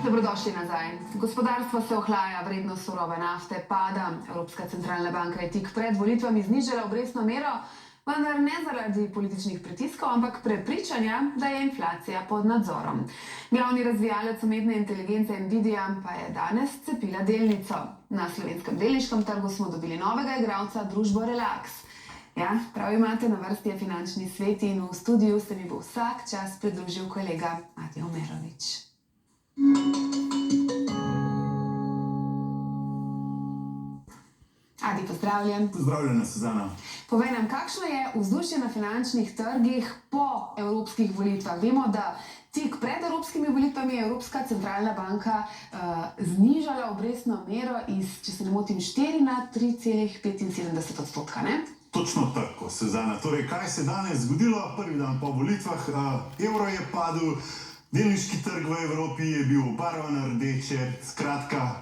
Dobrodošli nazaj. Gospodarstvo se ohlaja, vrednost surove nafte pada. Evropska centralna banka je tik pred volitvami znižala obrestno mero, vendar ne zaradi političnih pritiskov, ampak prepričanja, da je inflacija pod nadzorom. Glavni razvijalec umetne inteligence Nvidia pa je danes cepila delnico. Na slovenskem delniškem trgu smo dobili novega igralca, družbo Relax. Ja, prav imate, na vrsti je finančni svet in v studiu se mi bo vsak čas pridružil kolega Matej Omerovič. Adi, pozdravljen. Pozdravljena, Suzana. Povej nam, kakšno je vzdušje na finančnih trgih po evropskih volitvah? Vemo, da tik pred evropskimi volitvami je Evropska centralna banka znižala obrestno mero iz, če se ne motim, 4 na 3,75%, ne? Točno tako, Suzana. Torej, kaj se danes zgodilo? Prvi dan po volitvah, evro je padel, delniški trg v Evropi je bil obarvan rdeče, skratka,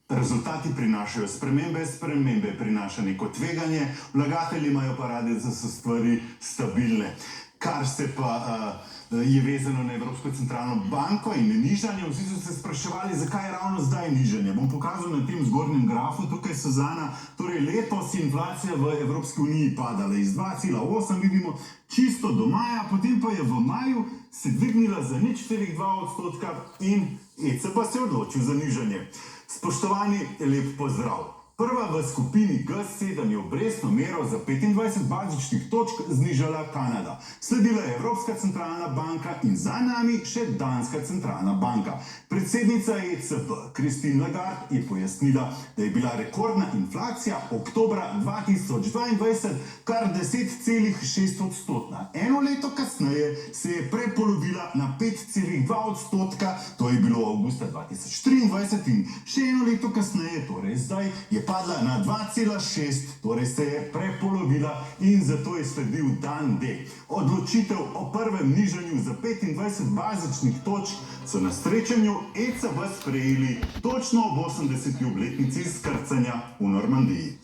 rezultati prinašajo spremembe prinaša neko tveganje, vlagatelji imajo pa radi, da so stvari stabilne. Kar se pa je vezano na Evropsko centralno banko in nižanje, vsi so se spraševali, zakaj je ravno zdaj nižanje. Bom pokazal na tem zgornjem grafu, tukaj Suzana, torej letos inflacija v Evropski uniji padala iz 2,8, vidimo, čisto do maja, potem pa je v maju se dvignila za 0,2% in ECB se je odločil za nižanje. Spoštovani, lep pozdrav. Prva v skupini G7 je obrestno mero za 25 bazičnih točk znižala Kanada. Sledila je Evropska centralna banka in za nami še Danska centralna banka. Predsednica ECB Christine Lagarde je pojasnila, da je bila rekordna inflacija oktobra 2022 kar 10,6%. Eno leto kasneje se je prepolovila na 5,2%, to je bilo avgusta 2023 in še eno leto kasneje, torej zdaj, je padla na 2,6, torej se je prepolovila in zato je sledil dan D. Odločitev o prvem nižanju za 25 bazičnih točk so na srečanju ECB sprejeli točno ob 80. obletnici skrcanja v Normandiji.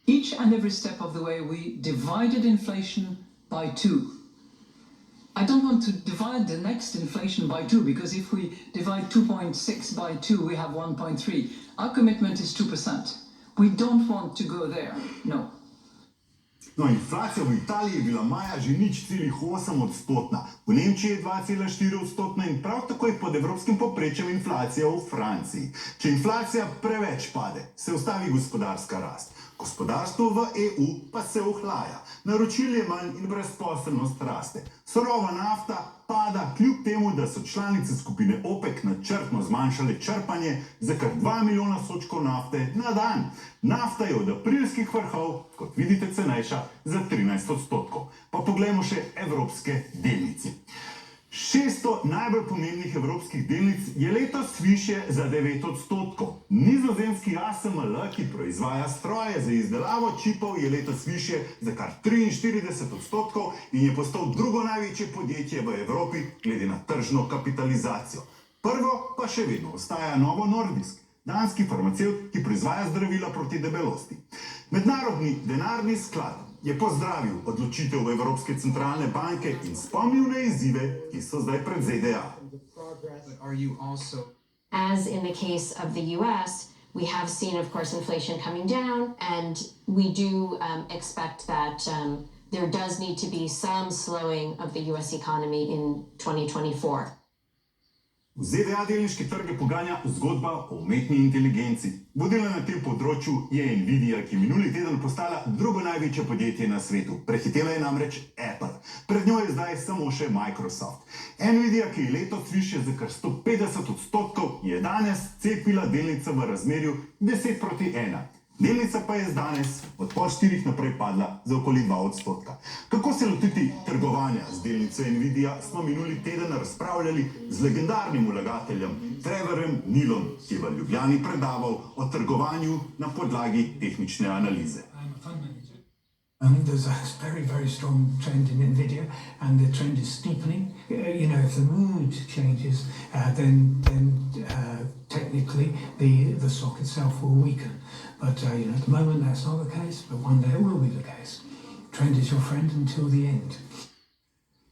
Each and every step of the way we divided inflation by 2. I don't want to divide the next inflation by 2, because if we divide 2.6 by 2, we have 1.3. Our commitment is 2%. We don't want to go there, no. No, inflacija v Italiji je bila maja že 0,8%, v Nemčiji je 2,4% in prav tako je pod evropskim povprečjem inflacija v Franciji. Če inflacija preveč pade, se ustavi gospodarska rast. Gospodarstvo v EU pa se ohlaja. Naročil je manj in brezposelnost raste. Surova nafta pada kljub temu, da so članice skupine OPEC načrtno zmanjšale črpanje za kar 2 milijona sodčkov nafte na dan. Nafta je od aprilskih vrhov, kot vidite, cenejša za 13%. Pa poglejmo še evropske delnice. 600 najbolj pomembnih evropskih delnic je letos višje za 9%. Nizozemski ASML, ki proizvaja stroje za izdelavo čipov, je letos višje za kar 43% in je postal drugo največje podjetje v Evropi glede na tržno kapitalizacijo. Prvo pa še vedno ostaja Novo Nordisk, danski farmacevt, ki proizvaja zdravila proti debelosti. Mednarodni denarni sklad je pozdravil odločitev Evropske centralne banke in spomnil na izzive, ki so zdaj pred ZDA. As in the case of the US, we have seen, of course, inflation coming down, and we do expect that there does need to be some slowing of the US economy in 2024. V ZDA delniške trge poganja zgodba o umetni inteligenci. Vodila na tem področju je Nvidia, ki minuli teden postala drugo največje podjetje na svetu. Prehitela je namreč Apple. Pred njo je zdaj samo še Microsoft. Nvidia, ki je letos višje za kar 150%, je danes cepila delnice v razmerju 10:1. Delnica pa je danes od pol 4 naprej padla za okoli 2%. Kako se lotiti trgovanja z delnico Nvidia, smo minuli teden razpravljali z legendarnim vlagateljem Trevorjem Nilom, ki je v Ljubljani predaval o trgovanju na podlagi tehnične analize. There's a very, very strong trend in Nvidia, and the trend is steepening. If the mood changes, then technically the stock itself will weaken. But at the moment that's not the case, but one day it will be the case. Trend is your friend until the end.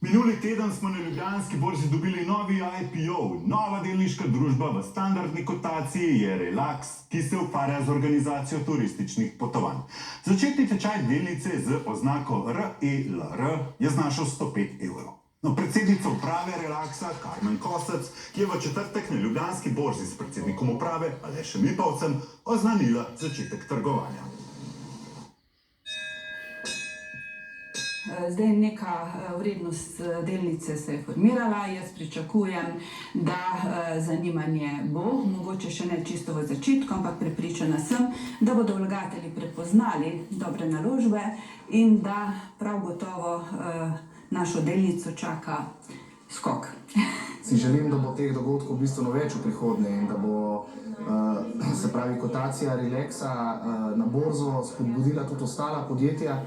Minuli teden smo na Ljubljanski borzi dobili novi IPO. Nova delniška družba v standardni kotaciji je Relax, ki se ukvarja z organizacijo turističnih potovanj. Začetni tečaj delnice z oznako RELR je znašal 105 evrov. No, predsednica uprave Relaxa, Karmen Kosec, je v četrtek na Ljubljanski borzi s predsednikom uprave Alešem Lipavcem oznanila začetek trgovanja. Zdaj neka vrednost delnice se je formirala, jaz pričakujem, da zanimanje bo, mogoče še ne čisto v začetku, ampak prepričana sem, da bodo vlagatelji prepoznali dobre naložbe in da prav gotovo našo delnico čaka skok. Si želim, da bo teh dogodkov bistveno več v prihodnje in da bo se pravi kotacija Relaxa na borzo spodbudila tudi ostala podjetja,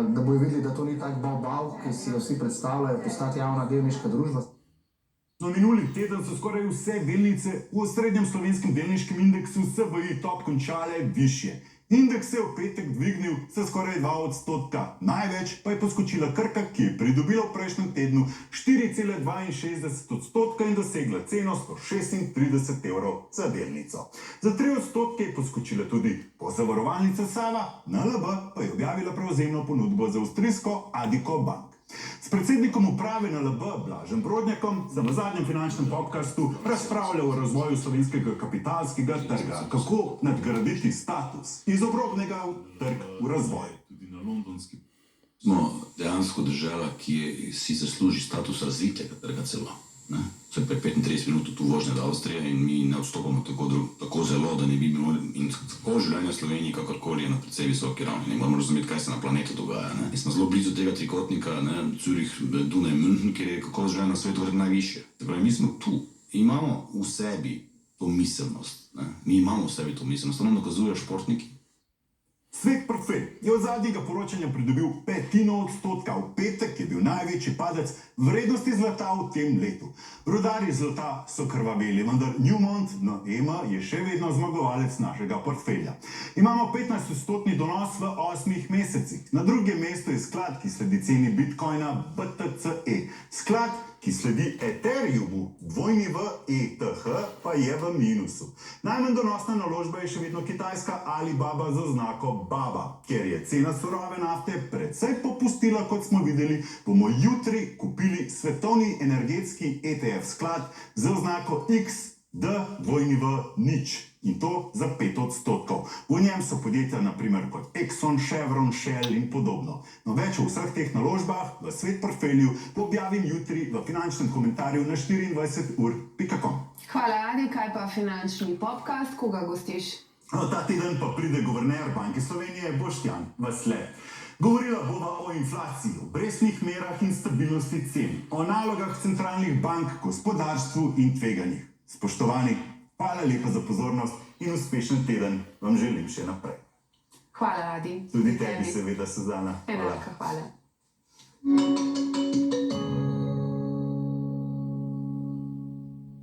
da bojo videli, da to ni tak bav, ki si ga vsi predstavljajo, postati javna delniška družba. No, minuli teden so skoraj vse delnice v osrednjem slovenskem delniškem indeksu SBI Top končale višje. Indeks se je v petek dvignil za skoraj 2%. Največ pa je poskočila Krka, ki je pridobila v prejšnjem tednu 4,62% in dosegla ceno 136 evrov za delnico. Za 3% je poskočila tudi pozavarovalnica Sava, NLB pa je objavila prevzemno ponudbo za avstrijsko Addiko Bank. S predsednikom uprave NLB Blažem Brodnjakom sem v zadnjem finančnem podcastu razpravljal o razvoju slovenskega kapitalskega trga, kako nadgraditi status iz obrobnega v trg v razvoj. Smo dejansko država, ki si zasluži status razvitega trga celo. Vse pre 35 minut tu vožnja do Avstrije in mi ne odstopamo tako zelo, da ne bi bilo in tako življenje v Sloveniji kakorkoli je na precej visoki ravni. Ne moramo razumeti, kaj se na planetu dogaja. Mi smo zelo blizu tega trikotnika, Zurich, Dunaj, München, kjer je kakovost življenja na svetu verjetno najvišje. Mi smo tu, imamo v sebi to miselnost. Mi imamo v sebi to miselnost, to nam dokazujejo športniki. Svet portfelj je od zadnjega poročanja pridobil 0,5%. V petek je bil največji padec vrednosti zlata v tem letu. Rudarji zlata so krvaveli, vendar Newmont EMA je še vedno zmagovalec našega portfelja. Imamo 15% donos v 8 mesecih. Na drugem mestu je sklad, ki sledi ceni bitcoina BTCE. Sklad, ki sledi Ethereumu, ETH, pa je v minusu. Najmanj donosna naložba je še vedno kitajska Alibaba z oznako BABA. Ker je cena surove nafte precej popustila, kot smo videli, bomo jutri kupili svetovni energetski ETF sklad z oznako XDW0 in to za 5%. V njem so podjetja naprimer kot Exxon, Chevron, Shell in podobno. No, več o vseh teh naložbah v Svet portfelju objavim jutri v finančnem komentarju na 24ur.com. Hvala, Adi. Kaj pa finančni podcast, koga gostiš? Ta teden pa pride guverner Banke Slovenije Boštjan Vasle. Govorila bova o inflaciji, obrestnih merah in stabilnosti cen, o nalogah centralnih bank, gospodarstvu in tveganjih. Spoštovani, hvala lepa za pozornost in uspešen teden vam želim še naprej. Hvala, Adi. Tudi tebi seveda, Suzana. Enako, hvala.